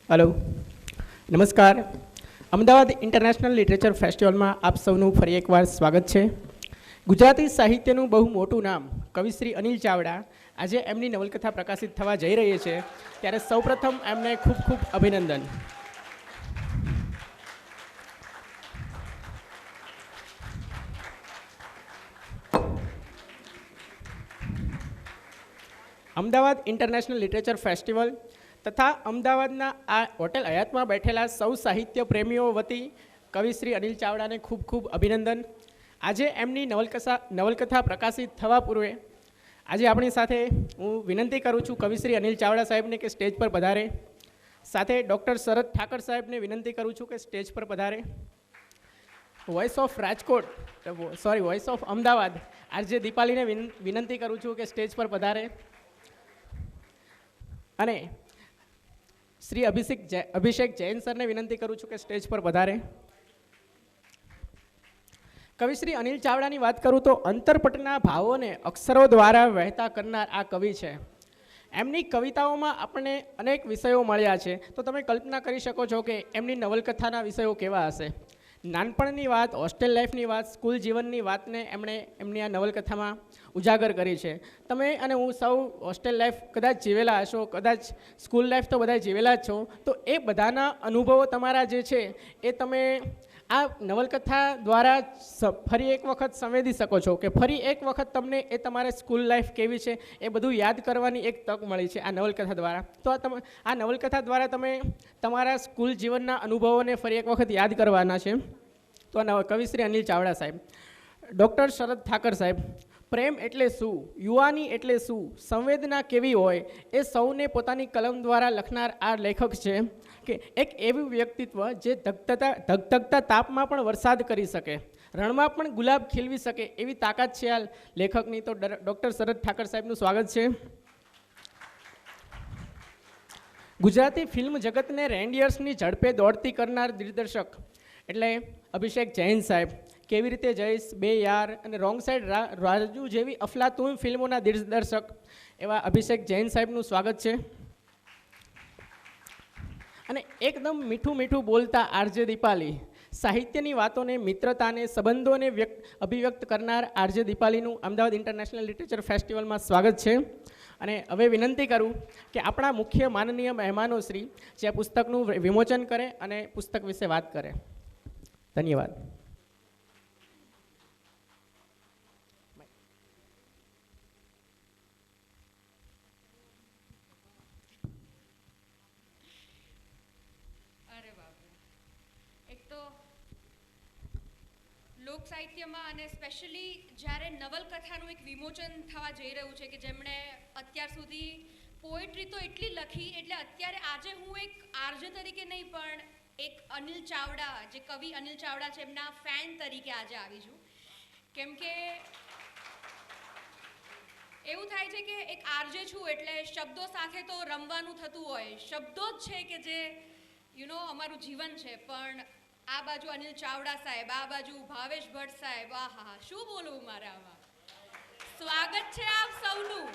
Hello नमस्कार Ahmedabad international literature festival में आप सबनु फरी एक बार स्वागत है। गुजराती साहित्यનું बहु મોટું નામ કવિશ્રી અનિલ ચાવડા આજે એમની નવલકથા પ્રકાશિત થવા જઈ રહી છે, ત્યારે સૌપ્રથમ એમને ખૂબ ખૂબ અભિનંદન। અમદાવાદ ઇન્ટરનેશનલ લિટરેચર ફેસ્ટિવલ તથા અમદાવાદના આ હોટેલ હયાતમાં બેઠેલા સૌ સાહિત્ય પ્રેમીઓ વતી કવિશ્રી અનિલ ચાવડાને ખૂબ ખૂબ અભિનંદન। આજે એમની નવલકથા પ્રકાશિત થવા પૂર્વે આજે આપણી સાથે હું વિનંતી કરું છું કવિશ્રી અનિલ ચાવડા સાહેબને કે સ્ટેજ પર પધારે, સાથે ડૉક્ટર શરદ ઠાકર સાહેબને વિનંતી કરું છું કે સ્ટેજ પર પધારે। Voice of Rajkot voice of Ahmedabad RJ દીપાલીને વિનંતી કરું છું કે સ્ટેજ પર પધારે અને શ્રી અભિષેક જૈન સરને વિનંતી કરું છું કે સ્ટેજ પર પધારે। કવિશ્રી અનિલ ચાવડાની વાત કરું તો અંતરપટના ભાવોને અક્ષરો દ્વારા વહેતા કરનાર આ કવિ છે। એમની કવિતાઓમાં આપણને અનેક વિષયો મળ્યા છે, તો તમે કલ્પના કરી શકો છો કે એમની નવલકથાના વિષયો કેવા હશે। નાનપણની વાત, હોસ્ટેલ લાઈફની વાત, સ્કૂલ જીવનની વાતને એમણે એમની આ નવલકથામાં ઉજાગર કરી છે। તમે અને હું સૌ હોસ્ટેલ લાઈફ કદાચ જીવેલા હશો, કદાચ સ્કૂલ લાઈફ તો બધા જીવેલા જ છો, તો એ બધાના અનુભવો તમારા જે છે એ તમે આ નવલકથા દ્વારા ફરી એક વખત સંવેદી શકો છો કે ફરી એક વખત તમને એ તમારે સ્કૂલ લાઈફ કેવી છે એ બધું યાદ કરવાની એક તક મળી છે આ નવલકથા દ્વારા। તો આ નવલકથા દ્વારા તમે તમારા સ્કૂલ જીવનના અનુભવોને ફરી એક વખત યાદ કરવાના છે। તો કવિશ્રી અનિલ ચાવડા સાહેબ, ડૉક્ટર શરદ ઠાકર સાહેબ, પ્રેમ એટલે શું, યુવાની એટલે શું, સંવેદના કેવી હોય એ સૌને પોતાની કલમ દ્વારા લખનાર આ લેખક છે કે એક એવું વ્યક્તિત્વ જે ધગધગતા તાપમાં પણ વરસાદ કરી શકે, રણમાં પણ ગુલાબ ખીલવી શકે એવી તાકાત છે આ લેખકની। તો ડૉક્ટર શરદ ઠાકર સાહેબનું સ્વાગત છે। ગુજરાતી ફિલ્મ જગતને રેન્ડિયર્સની ઝડપે દોડતી કરનાર દિગ્દર્શક એટલે અભિષેક જૈન સાહેબ, કેવી રીતે જઈશ, બે યાર અને રોંગ સાઈડ રાજુ જેવી અફલાતુન ફિલ્મોના દિગ્દર્શક એવા અભિષેક જૈન સાહેબનું સ્વાગત છે। અને એકદમ મીઠું મીઠું બોલતા આરજે દીપાલી, સાહિત્યની વાતોને, મિત્રતાને, સંબંધોને અભિવ્યક્ત કરનાર આરજે દીપાલીનું અમદાવાદ ઇન્ટરનેશનલ લિટરેચર ફેસ્ટિવલમાં સ્વાગત છે। અને હવે વિનંતી કરું કે આપણા મુખ્ય માનનીય મહેમાનો શ્રી જે પુસ્તકનું વિમોચન કરે અને પુસ્તક વિશે વાત કરે। ધન્યવાદ। લોક સાહિત્યમાં અને સ્પેશિયલી જ્યારે નવલકથાનું એક વિમોચન થવા જઈ રહ્યું છે કે જેમણે અત્યાર સુધી પોએટ્રી તો એટલી લખી, એટલે અત્યારે આજે હું એક આરજે તરીકે નહીં પણ એક અનિલ ચાવડા, જે કવિ અનિલ ચાવડા છે એમના ફેન તરીકે આજે આવી છું। કેમ કે એવું થાય છે કે એક આરજે છું એટલે શબ્દો સાથે તો રમવાનું થતું હોય, શબ્દો જ છે કે જે અમારું જીવન છે। પણ આ બાજુ અનિલ ચાવડા સાહેબ, આ બાજુ ભાવેશ ભટ્ટ સાહેબ, આહા શું બોલવું મારે આમાં। સ્વાગત છે આપ સૌનું।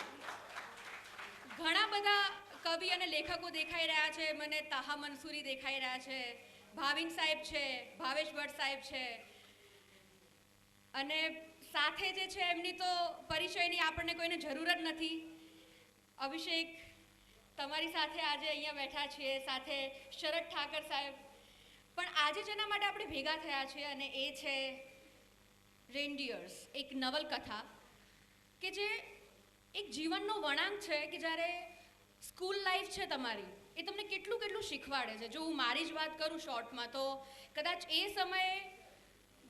ઘણા બધા કવિ અને લેખકો દેખાઈ રહ્યા છે, મને તાહા મંસૂરી દેખાઈ રહ્યા છે, ભાવિન સાહેબ છે, ભાવેશ ભટ્ટ સાહેબ છે, અને સાથે જે છે એમની તો પરિચયની આપણને કોઈને જરૂર જ નથી। અભિષેક તમારી સાથે આજે અહીંયા બેઠા છીએ, સાથે શરદ ઠાકર સાહેબ। પણ આજે જેના માટે આપણે ભેગા થયા છીએ અને એ છે રેન્ડિયર્સ, એક નવલકથા કે જે એક જીવનનો વળાંક છે કે જ્યારે સ્કૂલ લાઈફ છે તમારી એ તમને કેટલું કેટલું શીખવાડે છે। જો હું મારી જ વાત કરું શોર્ટમાં, તો કદાચ એ સમયે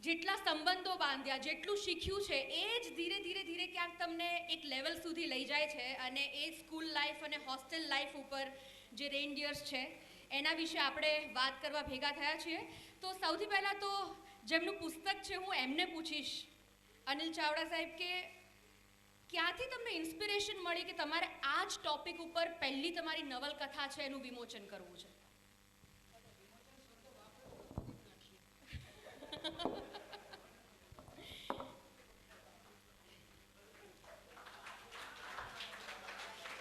જેટલા સંબંધો બાંધ્યા, જેટલું શીખ્યું છે એ જ ધીરે ધીરે ધીરે ક્યાંક તમને એક લેવલ સુધી લઈ જાય છે। અને એ સ્કૂલ લાઈફ અને હોસ્ટેલ લાઈફ ઉપર જે રેન્ડિયર્સ છે એના વિશે આપણે વાત કરવા ભેગા થયા છીએ। તો સૌથી પહેલાં તો જેમનું પુસ્તક છે હું એમને પૂછીશ, અનિલ ચાવડા સાહેબ, કે ક્યાંથી તમને ઇન્સ્પિરેશન મળી કે તમારે આ જ ટોપિક ઉપર પહેલી તમારી નવલકથા છે એનું વિમોચન કરવું છે?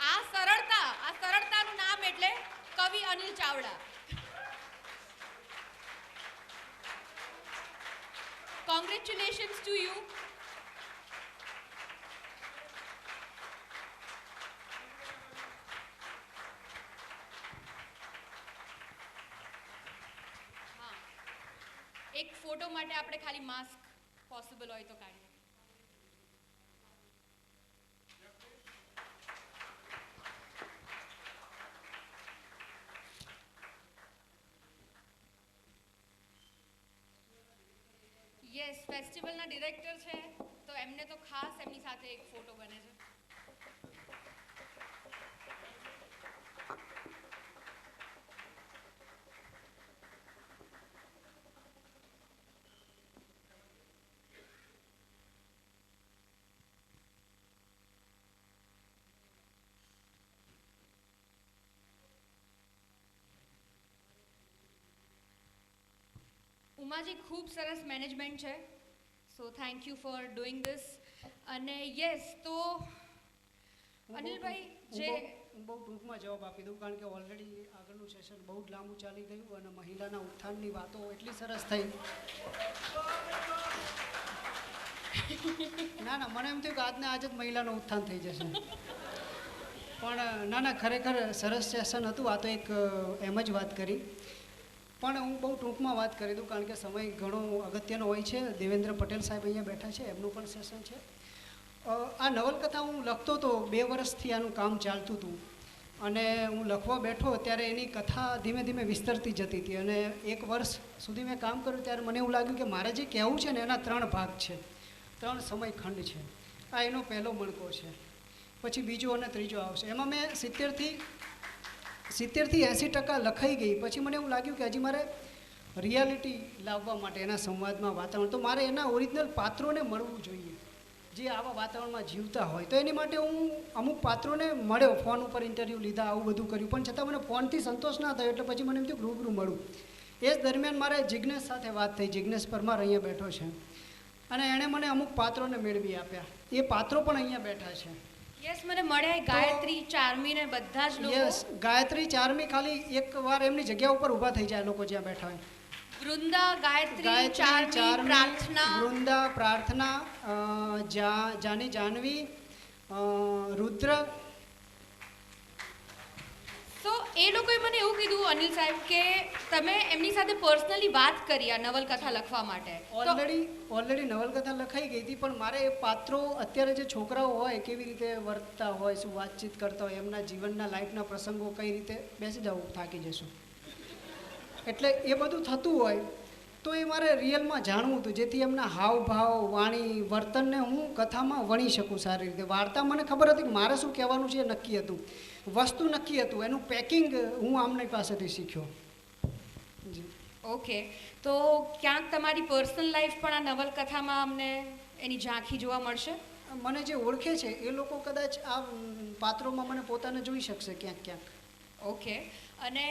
આ સરળતાનું નામ એટલે કવિ અનિલ ચાવડા। એક ફોટો માટે આપણે ખાલી માસ્ક પોસિબલ હોય તો કાઢીએ. યસ, ફેસ્ટિવલના ડિરેક્ટર છે તો એમને તો ખાસ એમની સાથે એક ફોટો બને છે. ઉમાજી ખૂબ સરસ મેનેજમેન્ટ છે, so thank you for doing this. અને યસ, તો અનિલભાઈ જે હું બહુ ટૂંકમાં જવાબ આપી દઉં, કારણ કે ઓલરેડી આગળનું સેશન બહુ જ લાંબુ ચાલી ગયું અને મહિલાના ઉત્થાનની વાતો એટલી સરસ થઈ. ના ના, મને એમ થયું કે આજને આજ જ મહિલાનું ઉત્થાન થઈ જશે, પણ ના ના, ખરેખર સરસ સેશન હતું. આ તો એક એમ જ વાત કરી, પણ હું બહુ ટૂંકમાં વાત કરી દઉં કારણ કે સમય ઘણો અગત્યનો હોય છે. દેવેન્દ્ર પટેલ સાહેબ અહીંયા બેઠા છે, એમનું પણ સેશન છે. આ નવલકથા હું લખતો હતો, 2 વર્ષથી આનું કામ ચાલતું હતું અને હું લખવા બેઠો ત્યારે એની કથા ધીમે ધીમે વિસ્તરતી જતી હતી અને 1 વર્ષ સુધી મેં કામ કર્યું ત્યારે મને એવું લાગ્યું કે મારે જે કહેવું છે ને એના 3 ભાગ છે, 3 સમયખંડ છે. આ એનો પહેલો મણકો છે, પછી બીજો અને ત્રીજો આવશે. એમાં મેં 70થી 80% લખાઈ ગઈ. પછી મને એવું લાગ્યું કે હજી મારે રિયાલિટી લાવવા માટે એના સંવાદમાં વાતાવરણ, તો મારે એના ઓરિજિનલ પાત્રોને મળવું જોઈએ જે આવા વાતાવરણમાં જીવતા હોય. તો એની માટે હું અમુક પાત્રોને મળ્યો, ફોન ઉપર ઇન્ટરવ્યૂ લીધા, આવું બધું કર્યું, પણ છતાં મને ફોનથી સંતોષ ના થયો. એટલે પછી મને એમ થયું રૂબરૂ મળું. એ જ દરમિયાન મારે જિજ્ઞેશ સાથે વાત થઈ. જિજ્ઞેશ પરમાર અહીંયા બેઠો છે અને એણે મને અમુક પાત્રોને મેળવી આપ્યા. એ પાત્રો પણ અહીંયા બેઠા છે. યસ, મને મળ્યા ગાયત્રી, ચાર્મી ને બધા જ લોકો. યસ, ગાયત્રી, ચાર્મી ખાલી એકવાર એમની જગ્યા ઉપર ઊભા થઈ જાય લોકો જ્યાં બેઠા હોય. વૃંદા, ગાયત્રી, ચાર્મી, પ્રાર્થના, વૃંદા, પ્રાર્થના, જાની, જાનવી, રુદ્ર. તો એ લોકોએ મને એવું કીધું અનિલ સાહેબ કે તમે એમની સાથે પર્સનલી વાત કરી આ નવલકથા લખવા માટે. ઓલરેડી નવલકથા લખાઈ ગઈ હતી, પણ મારે એ પાત્રો અત્યારે જે છોકરાઓ હોય કેવી રીતે વર્તતા હોય, શું વાતચીત કરતા હોય, એમના જીવનના લાઈફના પ્રસંગો કઈ રીતે, બેસી જાવ થાકી જશું, એટલે એ બધું થતું હોય તો એ મારે રિયલમાં જાણવું હતું, જેથી એમના હાવભાવ, વાણી, વર્તનને હું કથામાં વણી શકું સારી રીતે. વાર્તા મને ખબર હતી કે મારે શું કહેવાનું છે એ નક્કી હતું, વસ્તુ નક્કી હતું, એનું પેકિંગ હું આમની પાસેથી શીખ્યો. જી ઓકે, તો ક્યાંક તમારી પર્સનલ લાઈફ પણ આ નવલકથામાં અમને એની ઝાંખી જોવા મળશે. મને જે ઓળખે છે એ લોકો કદાચ આ પાત્રોમાં મને પોતાને જોઈ શકશે ક્યાંક ક્યાંક. ઓકે, અને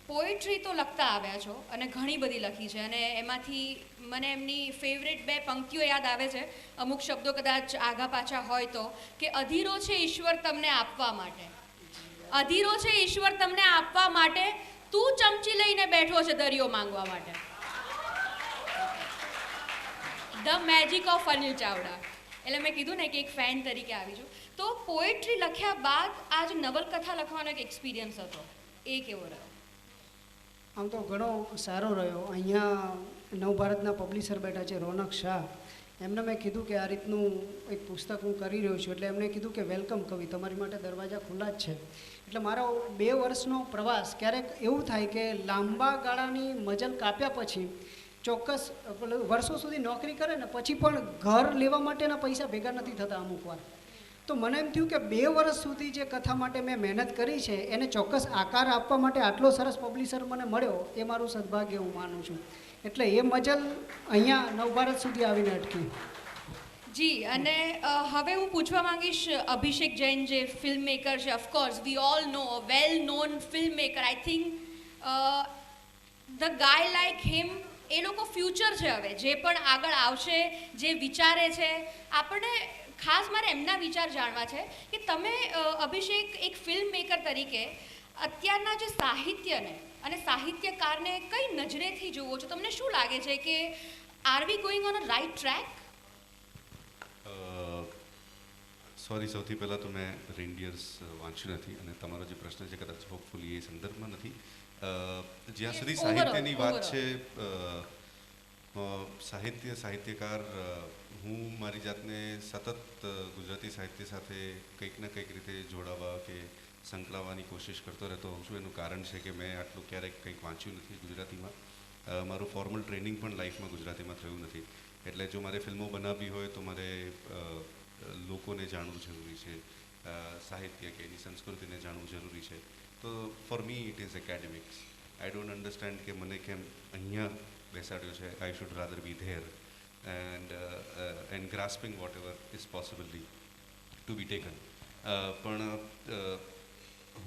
પોએટ્રી તો લખતા આવ્યા છો અને ઘણી બધી લખી છે, અને એમાંથી મને એમની ફેવરેટ 2 પંક્તિઓ યાદ આવે છે. અમુક શબ્દો કદાચ આગા પાછા હોય તો, કે અધીરો છે ઈશ્વર તમને આપવા માટે, અધીરો છે ઈશ્વર તમને આપવા માટે, તું ચમચી લઈને બેઠો છે દરિયો માંગવા માટે. The magic of Anil Chavda. એટલે મેં કીધું ને કે એક ફેન તરીકે આવી છું. તો પોએટ્રી લખ્યા બાદ આજ નવલકથા લખવાનો એક એક્સપિરિયન્સ હતો, એ કેવો રહ્યો? આમ તો ઘણો સારો રહ્યો. અહીંયા નવભારતના પબ્લિશર બેઠા છે રોનક શાહ, એમને મેં કીધું કે આ રીતનું એક પુસ્તક હું કરી રહ્યો છું, એટલે એમણે કીધું કે વેલકમ કવિ, તમારી માટે દરવાજા ખુલ્લા જ છે. એટલે મારો 2 વર્ષનો પ્રવાસ, ક્યારેક એવું થાય કે લાંબા ગાળાની મજલ કાપ્યા પછી ચોક્કસ વર્ષો સુધી નોકરી કરે ને પછી પણ ઘર લેવા માટેના પૈસા ભેગા નથી થતા અમુક વાર. તો મને એમ થયું કે 2 વર્ષ સુધી જે કથા માટે મેં મહેનત કરી છે એને ચોક્કસ આકાર આપવા માટે આટલો સરસ પબ્લિશર મને મળ્યો, એ મારું સદભાગ્ય હું માનું છું. એટલે એ મજલ અહીંયા નવભારત સુધી આવીને અટકી. જી, અને હવે હું પૂછવા માંગીશ અભિષેક જૈન જે ફિલ્મ મેકર છે, of course we all know, well known film maker. I think the guy like him, એ લોકો ફ્યુચર છે હવે, જે પણ આગળ આવશે, જે વિચારે છે. આપણને ખાસ મારે એમના વિચાર જાણવા છે કે તમે અભિષેક એક ફિલ્મ મેકર તરીકે અત્યારના જે સાહિત્યને અને સાહિત્યકારને કઈ નજરેથી જુઓ છો? તમને શું લાગે છે કે are we going on a right track? Sorry, સૌથી પહેલાં તો મેં રેન્ડિયર્સ વાંચ્યું નથી અને તમારો જે પ્રશ્ન છે કદાચ હોપફુલી એ સંદર્ભમાં નથી. જ્યાં સુધી સાહિત્યની વાત છે, સાહિત્યકાર હું મારી જાતને સતત ગુજરાતી સાહિત્ય સાથે કંઈક ને કંઈક રીતે જોડાવા કે સંકળાવવાની કોશિશ કરતો રહેતો હોઉં છું. એનું કારણ છે કે મેં આટલું ક્યારેક કંઈક વાંચ્યું નથી ગુજરાતીમાં. મારું ફોર્મલ ટ્રેનિંગ પણ લાઈફમાં ગુજરાતીમાં થયું નથી. એટલે જો મારે ફિલ્મો બનાવવી હોય તો મારે લોકોને જાણવું જરૂરી છે, સાહિત્ય કે એની સંસ્કૃતિને જાણવું જરૂરી છે. તો for me it is academics. I don't understand કે મને કેમ અહીંયા બેસાડ્યો છે. I should rather be there and grasping whatever is possibly to be taken. પણ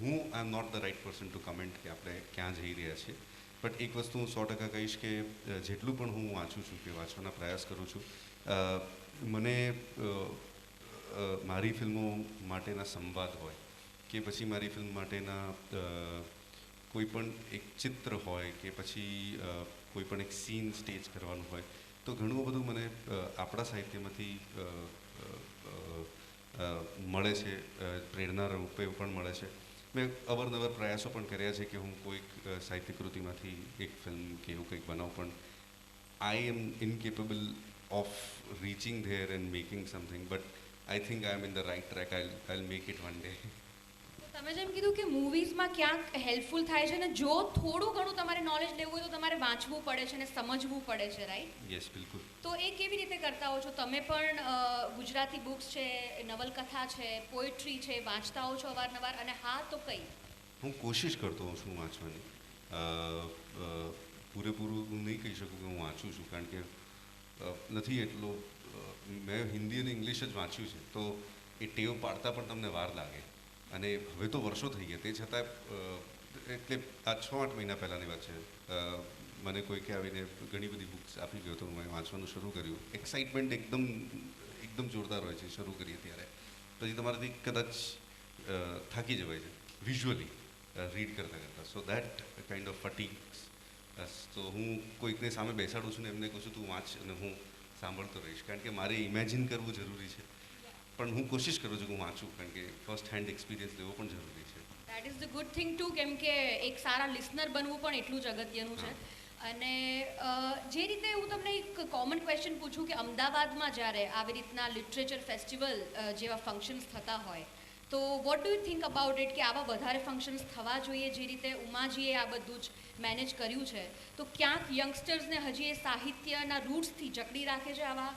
હું I am not the right person to comment કે આપણે ક્યાં જઈ રહ્યા છીએ. બટ એક વસ્તુ હું 100% કહીશ કે જેટલું પણ હું વાંચું છું કે વાંચવાના પ્રયાસ કરું છું, મને મારી ફિલ્મો માટેના સંવાદ હોય કે પછી મારી ફિલ્મ માટેના કોઈ પણ એક ચિત્ર હોય કે પછી કોઈ પણ એક સીન સ્ટેજ કરવાનું હોય તો ઘણું બધું મને આપણા સાહિત્યમાંથી મળે છે, પ્રેરણા રૂપે પણ મળે છે. મેં અવારનવાર પ્રયાસો પણ કર્યા છે કે હું કોઈક સાહિત્ય કૃતિમાંથી એક ફિલ્મ કે એવું કંઈક બનાવું, પણ I am incapable of reaching there and making something. But I think I am in the right track. I make it one day. તમે જેમ કીધું કે મૂવીઝમાં ક્યાંક હેલ્પફુલ થાય છે ને જો થોડું ઘણું તમારે નોલેજ લેવું હોય તો તમારે વાંચવું પડે છે ને સમજવું પડે છે, રાઈટ? યસ, બિલકુલ. તો એ કેવી રીતે કરતા હો છો તમે? પણ ગુજરાતી બુક્સ છે, નવલકથા છે, પોએટ્રી છે, વાંચતા હો છો અવારનવાર? અને હા તો કઈ? હું કોશિશ કરતો હોઉં છું વાંચવાની. પૂરેપૂરું હું નહીં કહી શકું કે હું વાંચું છું, કારણ કે નથી એટલો. મેં હિન્દી અને ઇંગ્લિશ જ વાંચ્યું છે, તો એ ટેવ પાડતા પણ તમને વાર લાગે. અને હવે તો વર્ષો થઈ ગયા, તે છતાં એટલે આ 6-8 મહિના પહેલાંની વાત છે. મને કોઈકે આવીને ઘણી બધી બુક્સ આપી ગયો તો મેં વાંચવાનું શરૂ કર્યું. એક્સાઇટમેન્ટ એકદમ જોરદાર હોય છે શરૂ કરીએ ત્યારે. પછી તમારાથી કદાચ થાકી જવાય છે વિઝ્યુઅલી રીડ કરતાં કરતાં. So that kind of fatigues. તો હું કોઈકને સામે બેસાડું છું ને એમને કહું છું તું વાંચ અને હું સાંભળતો રહીશ, કારણ કે મારે ઇમેજિન કરવું જરૂરી છે. પણ હું કોશિશ કરું છું કે હું વાંચું, કારણ કે ફર્સ્ટ હેન્ડ એક્સપિરિયન્સ લેવો પણ જરૂરી છે. That is the good thing to, કેમ કે એક સારા લિસનર બનવું પણ એટલું જ અગત્યનું છે. અને જે રીતે હું તમને એક કોમન ક્વેશ્ચન પૂછું કે અમદાવાદમાં જ્યારે આવી રીતના લિટરેચર ફેસ્ટિવલ જેવા ફંક્શન્સ થતા હોય તો what do you think about it, કે આવા વધારે ફંક્શન્સ થવા જોઈએ જે રીતે ઉમાજીએ આ બધું જ મેનેજ કર્યું છે? તો ક્યાંક યંગસ્ટર્સને હજી એ સાહિત્યના રૂટ્સથી જકડી રાખે છે આવા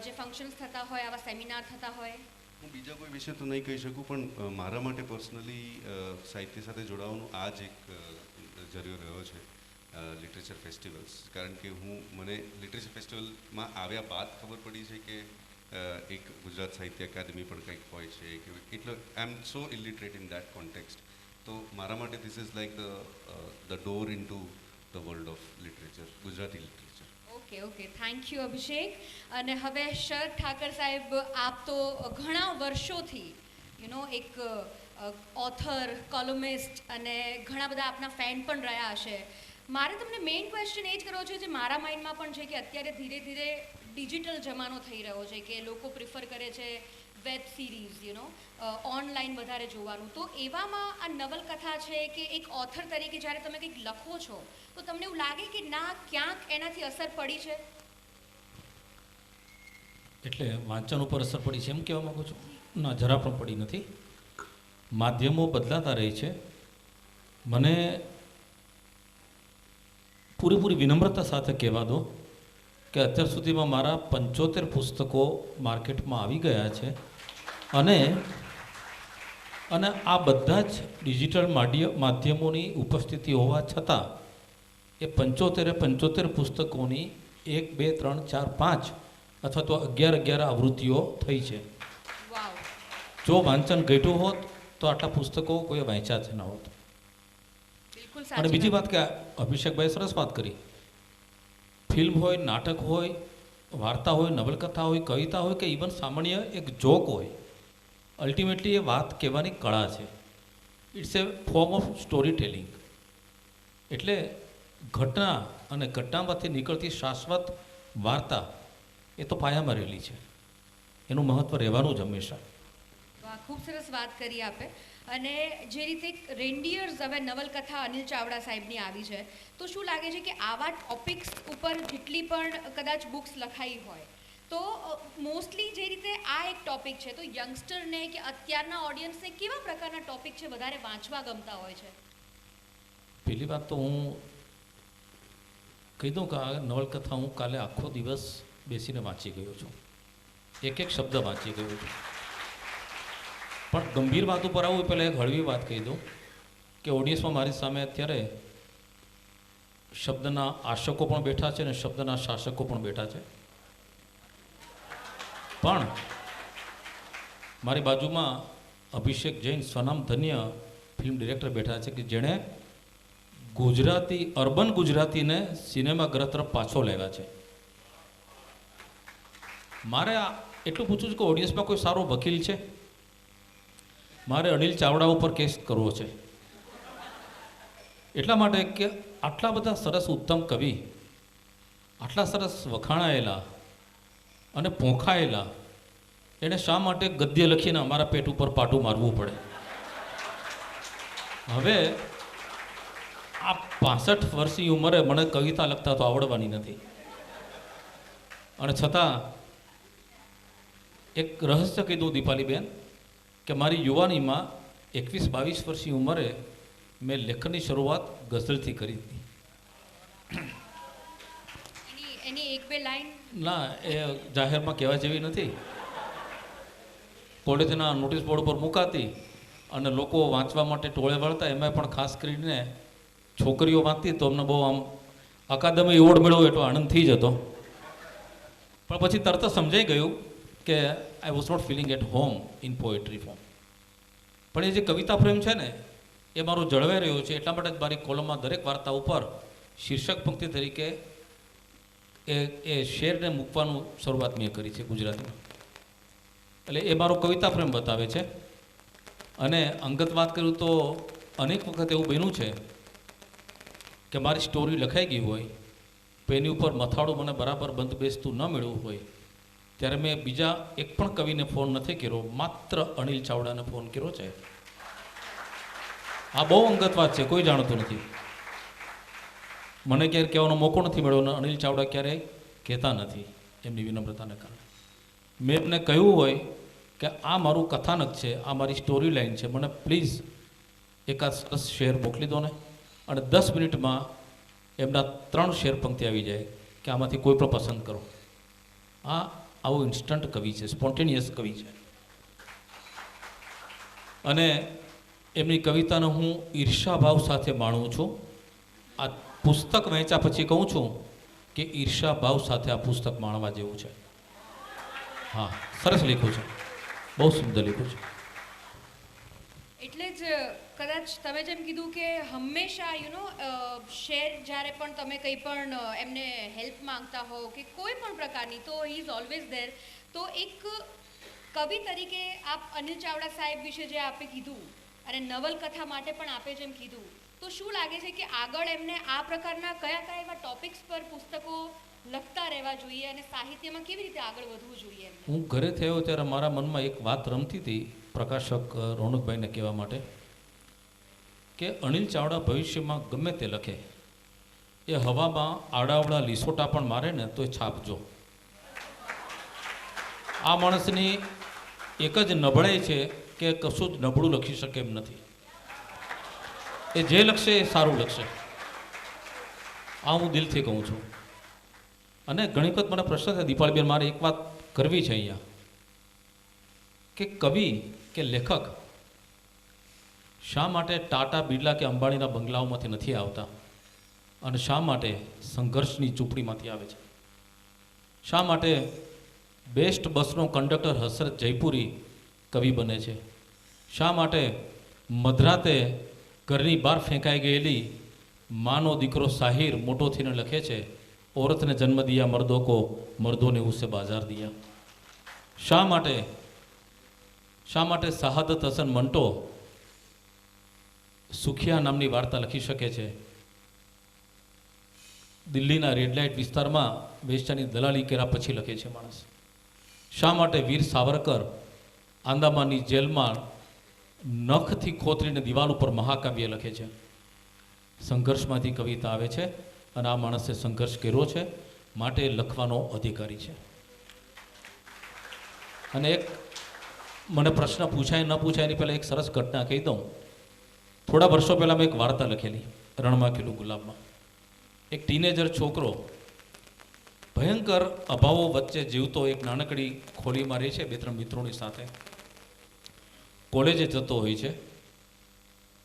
જે ફંક્શન્સ થતા હોય, આવા સેમિનાર થતા હોય? હું બીજા કોઈ વિશે તો નહીં કહી શકું, પણ મારા માટે પર્સનલી સાહિત્ય સાથે જોડાવાનું આ જ એક જરિયો રહ્યો છે, લિટરેચર ફેસ્ટિવલ્સ. કારણ કે મને લિટરેચર ફેસ્ટિવલમાં આવ્યા બાદ ખબર પડી છે કે એક ગુજરાત સાહિત્ય અકાદમી પણ કંઈક હોય છે કે એટલે I am so illiterate in that context. તો મારા માટે this is like the door into the world of literature, Gujarati literature. Okay, thank you Abhishek. અને હવે શરદ ઠાકર સાહેબ, આપ તો ઘણા વર્ષોથી એક ઓથર, કોલમિસ્ટ અને ઘણા બધા આપના ફેન પણ રહ્યા હશે. મારે તમને મેઇન ક્વેશ્ચન એ જ કરવો છે જે મારા માઇન્ડમાં પણ છે કે અત્યારે ધીરે ધીરે ડિજિટલ જમાનો થઈ રહ્યો છે કે લોકો પ્રિફર કરે છે વેબ સિરીઝ, ઓનલાઈન વધારે જોવાનું. તો એવામાં આ નવલકથા છે કે એક ઓથર તરીકે જ્યારે તમે કંઈક લખો છો તો તમને એવું લાગે કે ના ક્યાંક એનાથી અસર પડી છે? એટલે વાંચન ઉપર અસર પડી છે એમ કહેવા માગું છું? ના, જરા પણ પડી નથી. માધ્યમો બદલાતા રહે છે. મને પૂરેપૂરી વિનમ્રતા સાથે કહેવા દો કે અત્યાર સુધીમાં મારા 75 પુસ્તકો માર્કેટમાં આવી ગયા છે અને આ બધા જ ડિજિટલ માધ્યમોની ઉપસ્થિતિ હોવા છતાં એ 75 પુસ્તકોની 1, 2, 3, 4, 5 અથવા તો 11 આવૃત્તિઓ થઈ છે. જો વાંચન ઘટ્યું હોત તો આટલા પુસ્તકો કોઈ વાંચ્યા જ ન હોત. અને બીજી વાત કે અભિષેકભાઈ સરસ વાત કરી, ફિલ્મ હોય, નાટક હોય, વાર્તા હોય, નવલકથા હોય, કવિતા હોય કે ઇવન સામાન્ય એક જોક હોય, અલ્ટિમેટલી એ વાત કહેવાની કળા છે. It's a form of story telling. એટલે ઘટના અને ઘટનામાંથી નીકળતી શાશ્વત વાર્તા એ તો પાયામાં રહેલી છે. એનું મહત્ત્વ રહેવાનું જ હંમેશા. ખૂબ સરસ વાત કરી આપે. અને જે રીતે રેન્ડિયર્સ હવે નવલકથા અનિલ ચાવડા સાહેબની આવી છે, તો શું લાગે છે કે આવા ટોપિક્સ ઉપર જેટલી પણ કદાચ બુક્સ લખાઈ હોય તો મોસ્ટલી જે રીતે આ એક ટોપિક છે, તો યંગસ્ટરને કે અત્યારના ઓડિયન્સને કેવા પ્રકારના ટોપિક છે વધારે વાંચવા ગમતા હોય છે? પહેલી વાત તો હું કહી દઉં કે આ નવલકથા હું કાલે આખો દિવસ બેસીને વાંચી ગયો છું, એક એક શબ્દ વાંચી ગયો છું. પણ ગંભીર વાત ઉપર આવું પહેલાં એક હળવી વાત કહી દઉં કે ઓડિયન્સમાં મારી સામે અત્યારે શબ્દના આશકો પણ બેઠા છે અને શબ્દના શાસકો પણ બેઠા છે. પણ મારી બાજુમાં અભિષેક જૈન સ્વનામ ધન્ય ફિલ્મ ડિરેક્ટર બેઠા છે કે જેણે ગુજરાતી અર્બન ગુજરાતીને સિનેમાગ્રહ તરફ પાછો લેવા છે. મારે એટલું પૂછવું છે કે ઓડિયન્સમાં કોઈ સારો વકીલ છે? મારે અનિલ ચાવડા ઉપર કેસ કરવો છે. એટલા માટે કે આટલા બધા સરસ ઉત્તમ કવિ, આટલા સરસ વખાણાયેલા અને પોંખાયેલા, એણે શા માટે ગદ્ય લખીને અમારા પેટ ઉપર પાટું મારવું પડે? હવે આ 65 વર્ષની ઉંમરે મને કવિતા લખતા તો આવડવાની નથી, અને છતાં એક રહસ્ય કીધું દીપાલીબેન કે મારી યુવાનીમાં 21-22 વર્ષની ઉંમરે મેં લેખનની શરૂઆત ગઝલથી કરી હતી. એની એક બે લાઈન ના, એ જાહેરમાં કહેવા જેવી નથી. કોલેજના નોટિસ બોર્ડ ઉપર મુકાતી અને લોકો વાંચવા માટે ટોળે વળતા, એમાં પણ ખાસ કરીને છોકરીઓ વાંચતી તો અમને બહુ આમ અકાદમી એવોર્ડ મેળવ્યો એટલો આનંદ થઈ જતો. પણ પછી તરત સમજાઈ ગયું કે I was not feeling at home in poetry form. પણ એ જે કવિતા પ્રેમ છે ને એ મારો જળવાઈ રહ્યો છે. એટલા માટે જ મારી કોલમમાં દરેક વાર્તા ઉપર શીર્ષક પંક્તિ તરીકે એ શેરને મૂકવાનું શરૂઆત મેં કરી છે ગુજરાતીમાં. એટલે એ મારો કવિતા પ્રેમ બતાવે છે. અને અંગત વાત કરું તો અનેક વખત એવું બન્યું છે કે મારી સ્ટોરી લખાઈ ગઈ હોય તો એની ઉપર મથાળું મને બરાબર બંધ બેસતું ન મેળવું હોય ત્યારે મેં બીજા એક પણ કવિને ફોન નથી કર્યો, માત્ર અનિલ ચાવડાને ફોન કર્યો છે. આ બહુ અંગત વાત છે, કોઈ જાણતું નથી. મને ક્યારેય કહેવાનો મોકો નથી મળ્યો અને અનિલ ચાવડા ક્યારેય કહેતા નથી એમની વિનમ્રતાને કારણે. મેં એમને કહ્યું હોય કે આ મારું કથાનક છે, આ મારી સ્ટોરી લાઈન છે, મને પ્લીઝ એકાદ સરસ શેર મોકલી દો ને. અને 10 મિનિટમાં એમના 3 શેર પંક્તિ આવી જાય કે આમાંથી કોઈ પણ પસંદ કરો. આ આવો ઇન્સ્ટન્ટ કવિ છે, સ્પોન્ટેનિયસ કવિ છે. અને એમની કવિતાને હું ઈર્ષાભાવ સાથે માણું છું. આ પુસ્તક વહેંચ્યા પછી કહું છું કે ઈર્ષાભાવ સાથે આ પુસ્તક માણવા જેવું છે. હા, સરસ લખ્યું છે, બહુ સુંદર લખ્યું છે. એટલે જ કદાચ તમે જેમ કીધું કે હંમેશા શેર જ્યારે પણ તમે કંઈ પણ એમને હેલ્પ માંગતા હો કે કોઈ પણ પ્રકારની, તો હી ઇઝ ઓલવેઝ ધેર. તો એક કવિ તરીકે આપ અનિલ ચાવડા સાહેબ વિશે જે આપે કીધું અને નવલકથા માટે પણ આપે જેમ કીધું, તો શું લાગે છે કે આગળ એમને આ પ્રકારના કયા એવા ટોપિક્સ પર પુસ્તકો લખતા રહેવા જોઈએ અને સાહિત્યમાં કેવી રીતે આગળ વધવું જોઈએ? હું ઘરે થયો ત્યારે મારા મનમાં એક વાત રમતી હતી પ્રકાશક રોનકભાઈને કહેવા માટે કે અનિલ ચાવડા ભવિષ્યમાં ગમે તે લખે, એ હવામાં આડાવડા લીસોટા પણ મારે ને તો એ છાપજો. આ માણસની એક જ નબળાઈ છે કે કશું જ નબળું લખી શકે એમ નથી. એ જે લખશે એ સારું લખશે. આ હું દિલથી કહું છું. અને ઘણી વખત મને પ્રશ્ન થાય દીપાળીબેન, મારે એક વાત કરવી છે અહીંયા કે કવિ કે લેખક શા માટે ટાટા, બિરલા કે અંબાણીના બંગલાઓમાંથી નથી આવતા અને શા માટે સંઘર્ષની ઝૂંપડીમાંથી આવે છે? શા માટે બેસ્ટ બસનો કંડક્ટર હસરત જયપુરી કવિ બને છે? શા માટે મધરાતે ઘરની બહાર ફેંકાઈ ગયેલી માનો દીકરો સાહિર મોટો થઈને લખે છે, औरत ने जन्म दिया मर्दों को, मर्दों ने उसे बाजार दिया? શા માટે શહાદત હસન મંટો સુખિયા નામની વાર્તા લખી શકે છે? દિલ્હીના રેડ લાઇટ વિસ્તારમાં વેશ્યાની દલાલી કર્યા પછી લખે છે માણસ. શા માટે વીર સાવરકર આંદામાનની જેલમાં નખથી ખોતરીને દિવાલ ઉપર મહાકાવ્ય લખે છે. સંઘર્ષમાંથી કવિતા આવે છે અને આ માણસે સંઘર્ષ કર્યો છે માટે લખવાનો અધિકારી છે. અને એક મને પ્રશ્ન પૂછાય ન પૂછાય એની પહેલાં એક સરસ ઘટના કહી દઉં. થોડા વર્ષો પહેલાં મેં એક વાર્તા લખેલી રણમાં ખીલું ગુલાબમાં. એક ટીનેજર છોકરો ભયંકર અભાવો વચ્ચે જીવતો એક નાનકડી ખોલીમાં રહે છે 2-3 મિત્રોની સાથે. કોલેજે જતો હોય છે,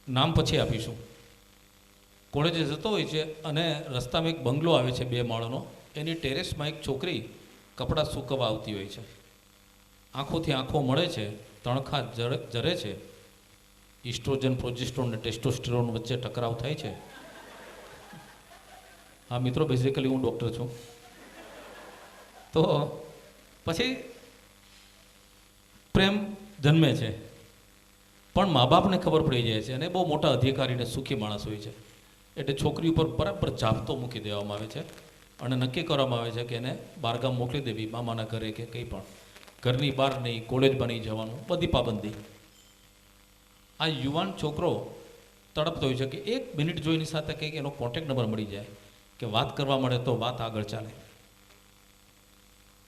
નામ પછી આપીશું. કોલેજે જતો હોય છે અને રસ્તામાં એક બંગલો આવે છે 2 માળનો. એની ટેરેસમાં એક છોકરી કપડાં સૂકવવા આવતી હોય છે. આંખોથી આંખો મળે છે, તણખા જરે છે, ઇસ્ટ્રોજન, પ્રોજેસ્ટ્રોન અને ટેસ્ટોસ્ટેરોન વચ્ચે ટકરાવ થાય છે. હા મિત્રો, બેઝિકલી હું ડૉક્ટર છું. તો પછી પ્રેમ જન્મે છે, પણ મા બાપને ખબર પડી જાય છે અને બહુ મોટા અધિકારીને સુખી માણસ હોય છે એટલે છોકરી ઉપર બરાબર જાપ્તો મૂકી દેવામાં આવે છે અને નક્કી કરવામાં આવે છે કે એને બહારગામ મોકલી દેવી, મામાના ઘરે કે કંઈ પણ. ઘરની બહાર નહીં, કોલેજમાં નહીં જવાનું, બધી પાબંદી. આ યુવાન છોકરો તડપતો હોય છે કે 1 મિનિટ જોઈની સાથે કંઈક એનો કોન્ટેક્ટ નંબર મળી જાય કે વાત કરવા મળે તો વાત આગળ ચાલે.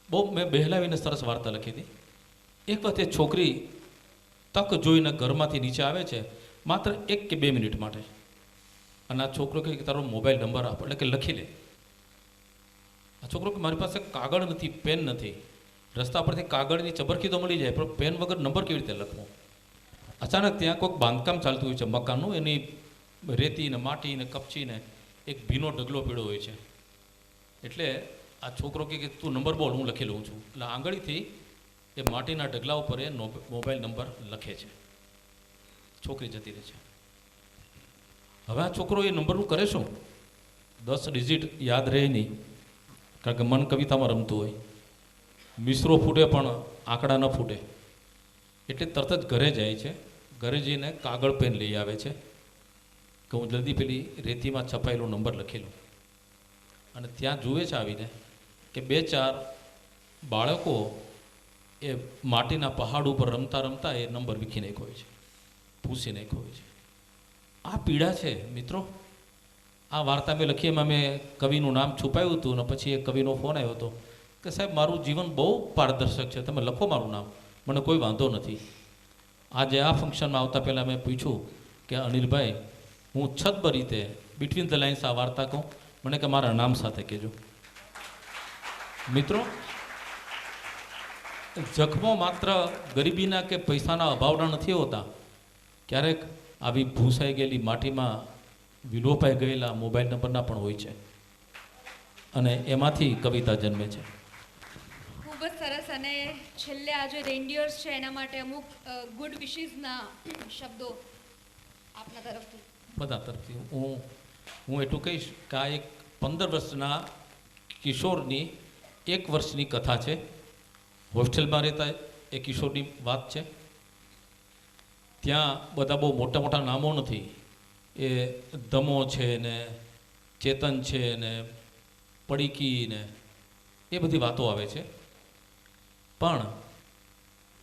બહુ મેં બહેલાવીને સરસ વાર્તા લખી હતી. એક વખત એ છોકરી તક જોઈને ઘરમાંથી નીચે આવે છે માત્ર 1 કે 2 મિનિટ માટે. અને આ છોકરો કહે કે તારો મોબાઈલ નંબર આપ, એટલે કે લખી લે. આ છોકરો કે મારી પાસે કાગળ નથી, પેન નથી. રસ્તા પરથી કાગળની ચબરખી તો મળી જાય, પણ પેન વગર નંબર કેવી રીતે લખવો? અચાનક ત્યાં કોઈક બાંધકામ ચાલતું હોય છે મકાનનું. એની રેતી ને માટી ને કપચી ને એક ભીનો ઢગલો પીળો હોય છે. એટલે આ છોકરો કે તું નંબર બોલ, હું લખી લઉં છું. એટલે આંગળીથી એ માટીના ઢગલા ઉપર એ મોબાઈલ નંબર લખે છે. છોકરી જતી રહે છે. હવે આ છોકરો એ નંબરનું કરે શું? 10 ડિજિટ યાદ રહે નહીં, કારણ કે મન કવિતામાં રમતું હોય. મિસરો ફૂટે પણ આંકડા ન ફૂટે. એટલે તરત જ ઘરે જાય છે. ઘરે જઈને કાગળ પેન લઈ આવે છે કે હું જલ્દી પેલી રેતીમાં છપાયેલો નંબર લખી લઉં. અને ત્યાં જુએ છે આવીને કે 2-4 બાળકો એ માટીના પહાડ ઉપર રમતા રમતા એ નંબર વીખી નાખ્યો હોય છે, ભૂસી નાખ્યો હોય છે. આ પીડા છે મિત્રો. આ વાર્તા મેં લખી, એમાં મેં કવિનું નામ છુપાયું હતું અને પછી એ કવિનો ફોન આવ્યો હતો કે સાહેબ મારું જીવન બહુ પારદર્શક છે, તમે લખો મારું નામ, મને કોઈ વાંધો નથી. આજે આ ફંક્શનમાં આવતા પહેલાં મેં પૂછ્યું કે અનિલભાઈ, હું છદ્મ રીતે બિટવીન ધ લાઇન્સ આ વાર્તા કહું? મને કે મારા નામ સાથે કહેજો. મિત્રો, જખમો માત્ર ગરીબીના કે પૈસાના અભાવના નથી હોતા. ક્યારેક આવી ભૂસાઈ ગયેલી માટીમાં વિલોપાઈ ગયેલા મોબાઈલ નંબરના પણ હોય છે અને એમાંથી કવિતા જન્મે છે. ખૂબ જ સરસ. અને છેલ્લે આજે રેન્ડિયર્સ છે એના માટે અમુક ગુડ વિશીસના શબ્દો આપના તરફથી. બધા તરફથી હું એટલું કહીશ કે આ એક 15 વર્ષના કિશોરની 1 વર્ષની કથા છે. હોસ્ટેલમાં રહેતા એ કિશોરની વાત છે. ત્યાં બધા બહુ મોટા મોટા નામો નથી. એ ધમો છે ને ચેતન છે ને પડીકી ને એ બધી વાતો આવે છે. પણ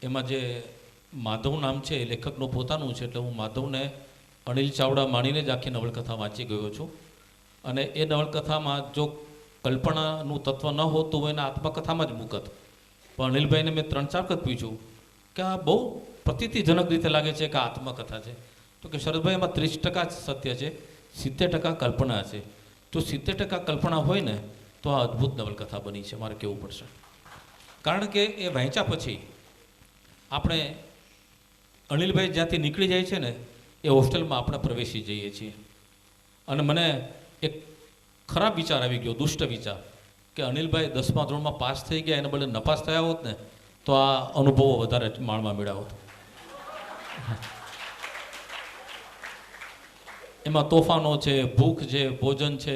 એમાં જે માધવ નામ છે એ લેખકનું પોતાનું છે, એટલે હું માધવને અનિલ ચાવડા માણીને જ આખી નવલકથા વાંચી ગયો છું. અને એ નવલકથામાં જો કલ્પનાનું તત્વ ન હોતું હોય ને આત્મકથામાં જ મૂકત. પણ અનિલભાઈને મેં 3-4 વખત પૂછ્યું કે આ બહુ પ્રતીતિજનક રીતે લાગે છે કે આત્મકથા છે. તો કે શરદભાઈ, એમાં 30% સત્ય છે, 70% કલ્પના છે. જો 70% કલ્પના હોય ને તો આ અદ્ભુત નવલકથા બની છે, મારે કહેવું પડશે. કારણ કે એ વાંચ્યા પછી આપણે અનિલભાઈ જ્યાંથી નીકળી જાય છે ને એ હોસ્ટેલમાં આપણે પ્રવેશી જઈએ છીએ. અને મને એક ખરાબ વિચાર આવી ગયો, દુષ્ટ વિચાર, કે અનિલભાઈ 10મા ધોરણમાં પાસ થઈ ગયા, એને બદલે નપાસ થયા હોત ને તો આ અનુભવો વધારે માણવા મળ્યા હોત. એમાં તોફાનો છે, ભૂખ છે, ભોજન છે,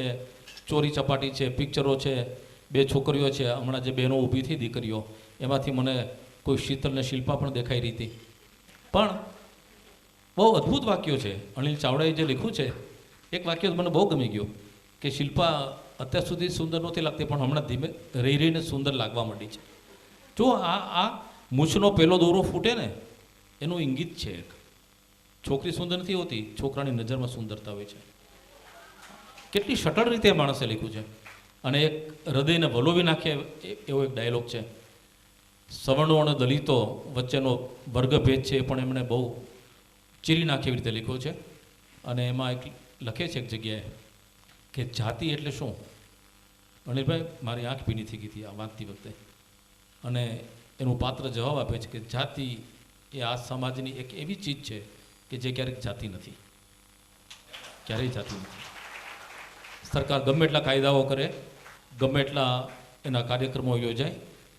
ચોરી ચપાટી છે, પિક્ચરો છે, 2 છોકરીઓ છે, હમણાં જે બહેનો ઊભી થઈ દીકરીઓ, એમાંથી મને કોઈ શીતલ ને શિલ્પા પણ દેખાઈ રહી હતી. પણ બહુ અદ્ભુત વાક્યો છે અનિલ ચાવડાએ જે લખ્યું છે. એક વાક્ય મને બહુ ગમી ગયું કે શિલ્પા અત્યાર સુધી સુંદર નહોતી લાગતી, પણ હમણાં ધીમે રહીને સુંદર લાગવા માંડી છે. જો આ મૂછનો પહેલો દોરો ફૂટે ને એનું ઇંગિત છે એક. છોકરી સુંદર નથી હોતી, છોકરાની નજરમાં સુંદરતા હોય છે. કેટલી સટલ રીતે માણસે લખ્યું છે. અને એક હૃદયને વલોવી નાખે એવો એક ડાયલોગ છે. સવર્ણો અને દલિતો વચ્ચેનો વર્ગભેદ છે એ પણ એમણે બહુ ચીરી નાખે એવી રીતે લખ્યો છે. અને એમાં એક લખે છે એક જગ્યાએ કે જાતિ એટલે શું. અનિલભાઈ, મારી આંખ ભીની થઈ ગઈ હતી આ વાંચતી વખતે. અને એનું પાત્ર જવાબ આપે છે કે જાતિ એ આ સમાજની એક એવી ચીજ છે કે જે ક્યારેક જાતિ નથી, ક્યારેય જાતિ નથી. સરકાર ગમે એટલા કાયદાઓ કરે, ગમે એટલા એના કાર્યક્રમો યોજાય,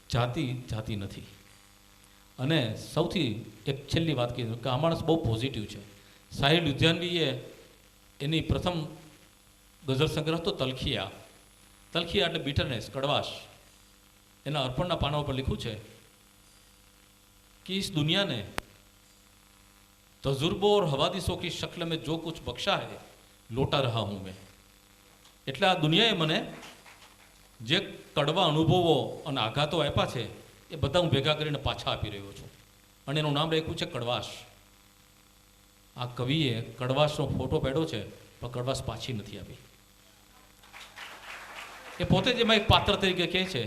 જાતિ નથી. અને સૌથી એક છેલ્લી વાત કહીશું કે આ માણસ બહુ પોઝિટિવ છે. સાહિલ લુધિયાનવીએ એની પ્રથમ ગઝલ સંગ્રહ તો તલખિયા એટલે બિટરનેસ, કડવાશ. એના અર્પણના પાના ઉપર લખ્યું છે कि इस दुनिया ने तजुर्बों और हवादिसों की शक्ल में जो कुछ बख्शा है लौटा रहा हूँ मैं. એટલે આ દુનિયાએ મને જે કડવા અનુભવો અને આઘાતો આપ્યા છે એ બધા હું ભેગા કરીને પાછા આપી રહ્યો છું. અને એનું નામ રાખ્યું છે કડવાશ. આ કવિએ કડવાશનો ફોટો પાડ્યો છે પણ કડવાશ પાછી નથી આપી. એ પોતે જ એમાં એક પાત્ર તરીકે કહે છે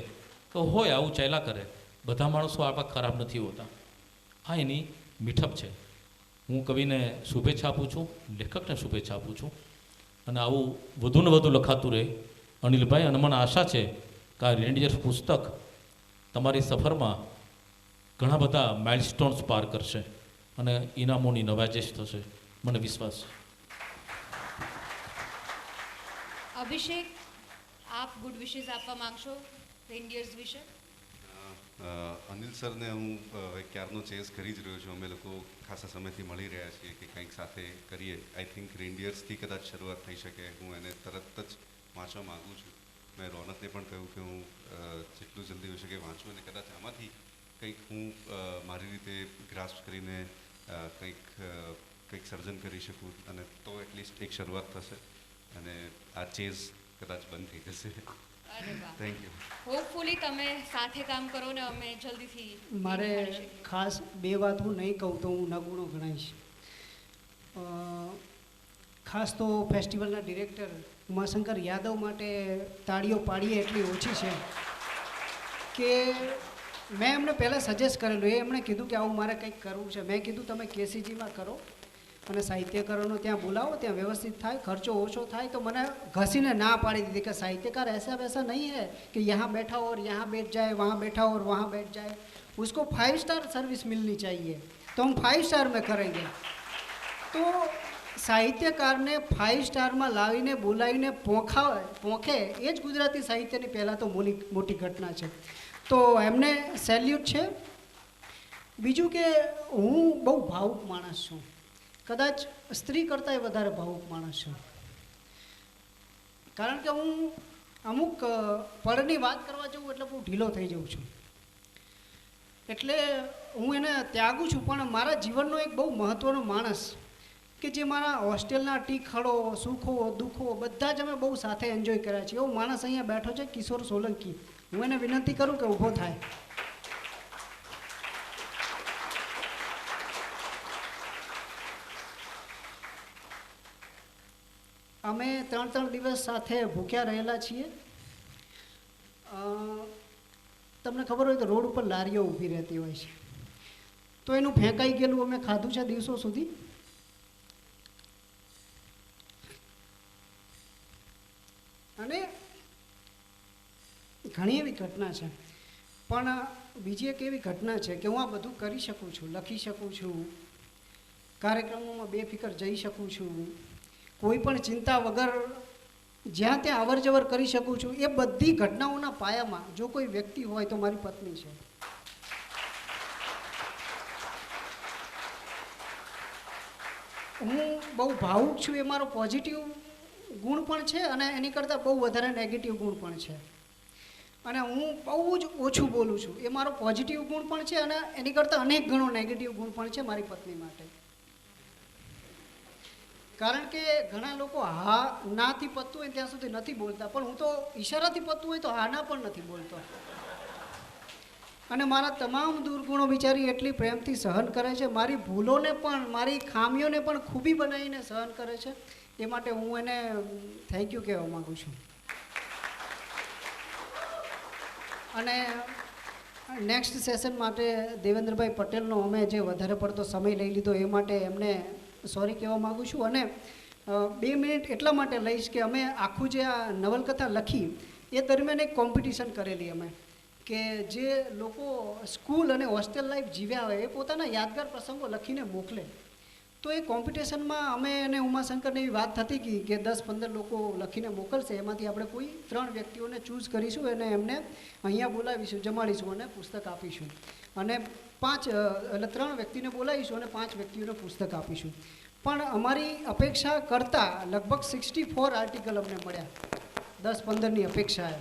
કે હોય આવું ચાલ્યા કરે, બધા માણસો આવા ખરાબ નથી હોતા. આ એની મીઠપ છે. હું કવિને શુભેચ્છા આપું છું, લેખકને શુભેચ્છા આપું છું. અને આવું વધુને વધુ લખાતું રહે અનિલભાઈ. અને મને આશા છે કે આ રેન્ડિયર્સ પુસ્તક તમારી સફરમાં ઘણા બધા માઇલસ્ટોન્સ પાર કરશે અને ઇનામોની નવાજેશ થશે, મને વિશ્વાસ છે. અભિષેક, આપ ગુડ વિશેસ આપવા માંગશો રેન્ડિયર્સ વિશે? અનિલ સરને હું ક્યારનો ચેસ કરી જ રહ્યો છું. અમે લોકો ખાસા સમયથી મળી રહ્યા છીએ કે કંઈક સાથે કરીએ. આઈ થિંક રેન્ડિયર્સથી કદાચ શરૂઆત થઈ શકે. હું એને તરત જ વાંચવા માગું છું. મેં રોનકને પણ કહ્યું કે હું જેટલું જલ્દી હોઈ શકે વાંચું અને કદાચ આમાંથી કંઈક હું મારી રીતે ગ્રાસ્પ કરીને કંઈક સર્જન કરી શકું. અને તો એટલીસ્ટ એક શરૂઆત થશે અને આ ચેઝ કદાચ બંધ થઈ જશે. અરે વાહ, થેન્ક યુ. હોપફુલી તમે સાથે કામ કરો ને અમે જલ્દીથી મારે ખાસ બે વાત હું નહીં કહું તો હું નગુણો ગણાઈશ. ખાસ તો ફેસ્ટિવલના ડિરેક્ટર ઉમાશંકર યાદવ માટે તાળીઓ પાડીએ એટલી ઓછી છે કે મેં એમને પહેલાં સજેસ્ટ કરેલું. એમણે કીધું કે આવું મારે કંઈક કરવું છે. મેં કીધું તમે કેસીજીમાં કરો અને સાહિત્યકારોનો ત્યાં બોલાવો, ત્યાં વ્યવસ્થિત થાય, ખર્ચો ઓછો થાય. તો મને ઘસીને ના પાડી દીધી કે સાહિત્યકાર ऐसा वैसा नहीं है कि यहाँ बैठा हो और यहाँ बैठ जाए, वहाँ बैठा हो और वहाँ बैठ जाए. उसको 5 स्टार सर्विस मिलनी चाहिए तो हम 5 स्टार में करेंगे. તો સાહિત્યકારને 5 સ્ટારમાં લાવીને બોલાવીને પોંખે એ જ ગુજરાતી સાહિત્યની પહેલાં તો મોટી ઘટના છે. તો એમને સેલ્યુટ છે. બીજું કે હું બહુ ભાવુક માણસ છું, કદાચ સ્ત્રી કરતાંય વધારે ભાવુક માણસ છું. કારણ કે હું અમુક પળની વાત કરવા જાઉં એટલે બહુ ઢીલો થઈ જાઉં છું. એટલે હું એને ત્યાગું છું. પણ મારા જીવનનો એક બહુ મહત્ત્વનો માણસ કે જે મારા હોસ્ટેલના ટીખળો, સુખો, દુઃખો બધા જ અમે બહુ સાથે એન્જોય કર્યા છે, એવો માણસ અહીંયા બેઠો છે, કિશોર સોલંકી. હું એને વિનંતી કરું કે ઊભો થાય. અમે 3 દિવસ સાથે ભૂખ્યા રહેલા છીએ. તમને ખબર હોય તો રોડ ઉપર લારીઓ ઊભી રહેતી હોય છે, તો એનું ફેંકાઈ ગયેલું અમે ખાધું છે દિવસો સુધી. અને ઘણી એવી ઘટના છે. પણ બીજી એક એવી ઘટના છે કે હું આ બધું કરી શકું છું, લખી શકું છું, કાર્યક્રમોમાં બેફિકર જઈ શકું છું, કોઈ પણ ચિંતા વગર જ્યાં ત્યાં અવર જવર કરી શકું છું. એ બધી ઘટનાઓના પાયામાં જો કોઈ વ્યક્તિ હોય તો મારી પત્ની છે. હું બહુ ભાવુક છું, એ મારો પોઝિટિવ ગુણ પણ છે અને એની કરતાં બહુ વધારે નેગેટિવ ગુણ પણ છે. અને હું બહુ જ ઓછું બોલું છું, એ મારો પોઝિટિવ ગુણ પણ છે અને એની કરતાં અનેક ગણો નેગેટિવ ગુણ પણ છે મારી પત્ની માટે. કારણ કે ઘણા લોકો હા નાથી પતતું હોય ત્યાં સુધી નથી બોલતા, પણ હું તો ઈશારાથી પતતું હોય તો હા ના પણ નથી બોલતો. અને મારા તમામ દુર્ગુણો બિચારી એટલી પ્રેમથી સહન કરે છે, મારી ભૂલોને પણ, મારી ખામીઓને પણ ખૂબી બનાવીને સહન કરે છે. એ માટે હું એને થેન્ક યુ કહેવા માગું છું. અને નેક્સ્ટ સેશન માટે દેવેન્દ્રભાઈ પટેલનો અમે જે વધારે પડતો સમય લઈ લીધો એ માટે એમને સોરી કહેવા માગું છું. અને 2 મિનિટ એટલા માટે લઈશ કે અમે આખું જે આ નવલકથા લખી એ દરમિયાન એક કોમ્પિટિશન કરેલી અમે, કે જે લોકો સ્કૂલ અને હોસ્ટેલ લાઈફ જીવ્યા હોય એ પોતાના યાદગાર પ્રસંગો લખીને મોકલે. તો એ કોમ્પિટિશનમાં અમે અને ઉમાશંકરને એવી વાત થતી હતી કે 10-15 લોકો લખીને મોકલશે, એમાંથી આપણે કોઈ 3 વ્યક્તિઓને ચૂઝ કરીશું અને એમને અહીંયા બોલાવીશું, જમાડીશું અને પુસ્તક આપીશું. અને 3 વ્યક્તિને બોલાવીશું અને 5 વ્યક્તિઓને પુસ્તક આપીશું. પણ અમારી અપેક્ષા કરતાં લગભગ 64 આર્ટિકલ અમને મળ્યા 10-15ની અપેક્ષાએ.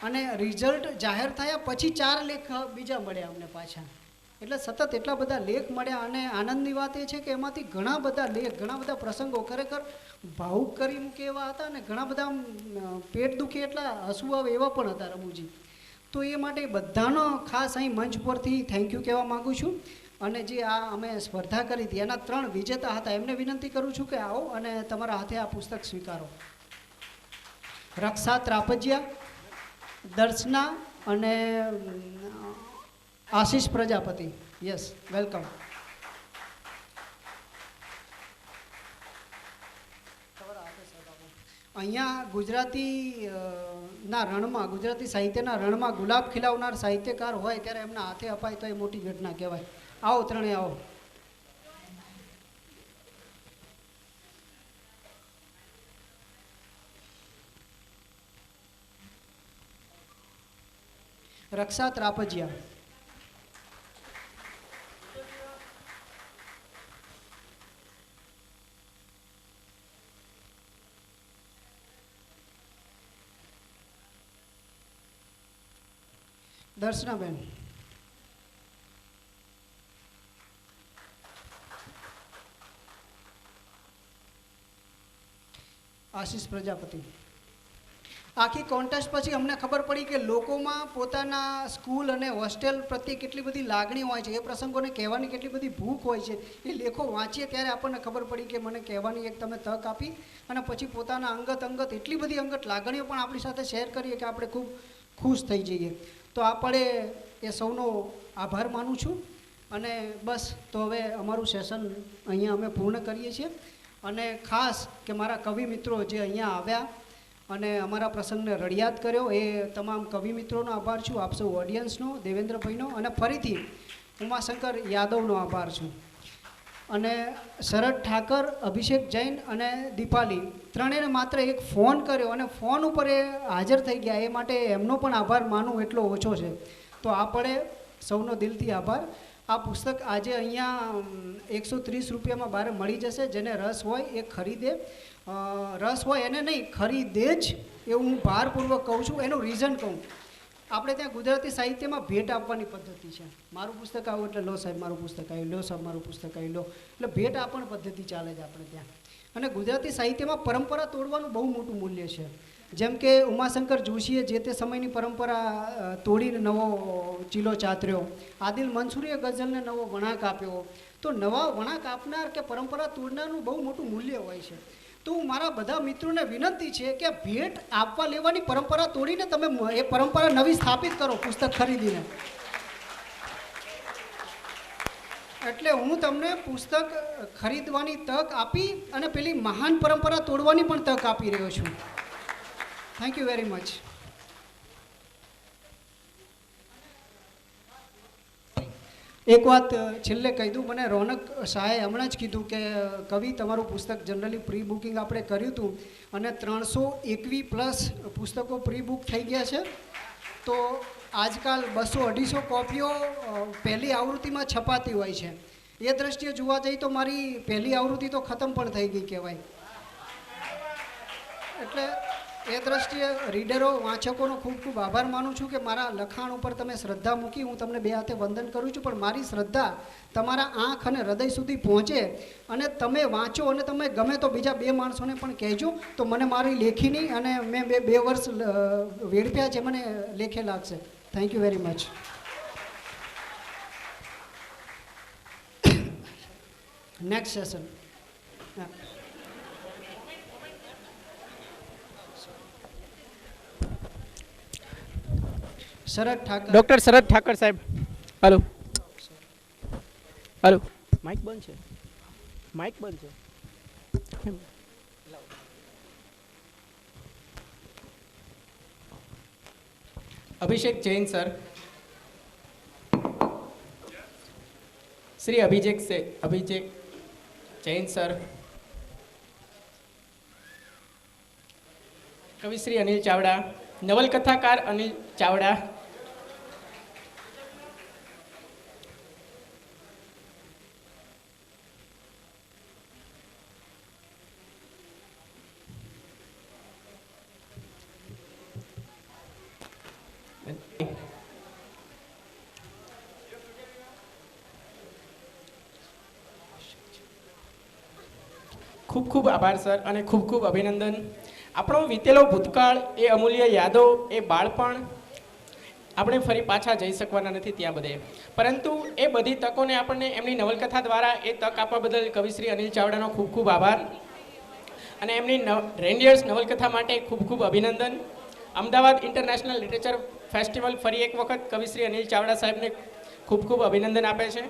અને રિઝલ્ટ જાહેર થયા પછી 4 લેખ બીજા મળ્યા અમને પાછા. એટલે સતત એટલા બધા લેખ મળ્યા. અને આનંદની વાત એ છે કે એમાંથી ઘણા બધા લેખ, ઘણા બધા પ્રસંગો ખરેખર ભાવુક કરી મૂકે એવા હતા અને ઘણા બધા પેટ દુખે એટલા હસવું આવે એવા પણ હતા રમૂજી. તો એ માટે બધાનો ખાસ અહીં મંચ પરથી થેન્ક યુ કહેવા માગું છું. અને જે આ અમે સ્પર્ધા કરી હતી એના 3 વિજેતા હતા, એમને વિનંતી કરું છું કે આવો અને તમારા હાથે આ પુસ્તક સ્વીકારો. રક્ષા ત્રાપજિયા, દર્શના અને આશીષ પ્રજાપતિ. Yes, welcome. અહીંયા ગુજરાતી ના રણમાં, ગુજરાતી સાહિત્યના રણમાં ગુલાબ ખીલાવનાર સાહિત્યકાર હોય ત્યારે એમના હાથે અપાય તો એ મોટી ઘટના કહેવાય. આવો ત્રણેય આવો. રક્ષા ત્રાપજિયા. દર્શનાબેન. આશીષ પ્રજાપતિ. આખી કોન્ટેસ્ટ પછી અમને ખબર પડી કે લોકોમાં પોતાના સ્કૂલ અને હોસ્ટેલ પ્રત્યે કેટલી બધી લાગણી હોય છે, એ પ્રસંગોને કહેવાની કેટલી બધી ભૂખ હોય છે. એ લેખો વાંચીએ ત્યારે આપણને ખબર પડી કે મને કહેવાની એક તમે તક આપી અને પછી પોતાના અંગત એટલી બધી અંગત લાગણીઓ પણ આપણી સાથે શેર કરીએ કે આપણે ખૂબ ખુશ થઈ જઈએ. તો આપણે એ સૌનો આભાર માનું છું. અને બસ તો હવે અમારું સેશન અહીંયા અમે પૂર્ણ કરીએ છીએ. અને ખાસ કે મારા કવિ મિત્રો જે અહીંયા આવ્યા અને અમારા પ્રસંગને રડિયાત કર્યો એ તમામ કવિ મિત્રોનો આભાર છું, આપ સૌ ઓડિયન્સનો, દેવેન્દ્રભાઈનો અને ફરીથી ઉમાશંકર યાદવનો આભાર છું. અને શરદ ઠાકર, અભિષેક જૈન અને દીપાલી ત્રણેયને માત્ર એક ફોન કર્યો અને ફોન ઉપર એ હાજર થઈ ગયા, એ માટે એમનો પણ આભાર માનું એટલો ઓછો છે. તો આપણે સૌનો દિલથી આભાર. આ પુસ્તક આજે અહીંયા 130 રૂપિયામાં બહાર મળી જશે. જેને રસ હોય એ ખરીદે, રસ હોય એને નહીં, ખરીદે જ એવું હું ભારપૂર્વક કહું છું. એનું રીઝન કહું, આપણે ત્યાં ગુજરાતી સાહિત્યમાં ભેટ આપવાની પદ્ધતિ છે. મારું પુસ્તક આવું એટલે લો સાહેબ મારું પુસ્તક આવી, લો સાહેબ મારું પુસ્તક આવી, લો, એટલે ભેટ આપવાની પદ્ધતિ ચાલે છે આપણે ત્યાં. અને ગુજરાતી સાહિત્યમાં પરંપરા તોડવાનું બહુ મોટું મૂલ્ય છે. જેમ કે ઉમાશંકર જોશીએ જે તે સમયની પરંપરા તોડીને નવો ચીલો ચાતર્યો, આદિલ મંસૂરીએ ગઝલને નવો વળાંક આપ્યો. તો નવા વળાંક આપનાર કે પરંપરા તોડનારનું બહુ મોટું મૂલ્ય હોય છે. તો મારા બધા મિત્રોને વિનંતી છે કે ભેટ આપવા લેવાની પરંપરા તોડીને તમે એ પરંપરા નવી સ્થાપિત કરો પુસ્તક ખરીદીને. એટલે હું તમને પુસ્તક ખરીદવાની તક આપી અને પેલી મહાન પરંપરા તોડવાની પણ તક આપી રહ્યો છું. Thank you very much. એક વાત છેલ્લે કહી દઉં, મને રોનક શાહે હમણાં જ કીધું કે કવિ તમારું પુસ્તક જનરલી પ્રી બુકિંગ આપણે કર્યું હતું અને 321+ પુસ્તકો પ્રી બુક થઈ ગયા છે. તો આજકાલ 200-250 કોપીઓ પહેલી આવૃત્તિમાં છપાતી હોય છે. એ દ્રષ્ટિએ જોવા જઈએ તો મારી પહેલી આવૃત્તિ તો ખતમ પણ થઈ ગઈ કહેવાય. એટલે એ દ્રષ્ટિએ રીડરો, વાંચકોનો ખૂબ ખૂબ આભાર માનું છું કે મારા લખાણ ઉપર તમે શ્રદ્ધા મૂકી. હું તમને 2 હાથે વંદન કરું છું, પણ મારી શ્રદ્ધા તમારા આંખ અને હૃદય સુધી પહોંચે અને તમે વાંચો અને તમે ગમે તો બીજા 2 માણસોને પણ કહેજો. તો મને મારી લેખીની અને મેં 2 વર્ષ વેડપ્યા છે મને લેખે લાગશે. Thank you very much. Next session. Sharad Thakar. Doctor Sharad Thakar સાહેબ. હલો હલો, માઇક બંધ છે, માઇક બંધ છે. અભિષેક જૈન સર. શ્રી અભિષેક જૈન સર. કવિશ્રી અનિલ ચાવડા. નવલકથાકાર અનિલ ચાવડા. ખૂબ ખૂબ આભાર સર અને ખૂબ ખૂબ અભિનંદન. આપણો વીતેલો ભૂતકાળ, એ અમૂલ્ય યાદો, એ બાળપણ આપણે ફરી પાછા જઈ શકવાના નથી ત્યાં બધે, પરંતુ એ બધી તકોને આપણને એમની નવલકથા દ્વારા એ તક આપવા બદલ કવિશ્રી અનિલ ચાવડાનો ખૂબ ખૂબ આભાર અને એમની રેન્ડિયર્સ નવલકથા માટે ખૂબ ખૂબ અભિનંદન. અમદાવાદ ઇન્ટરનેશનલ લિટરેચર ફેસ્ટિવલ ફરી એક વખત કવિશ્રી અનિલ ચાવડા સાહેબને ખૂબ ખૂબ અભિનંદન આપે છે.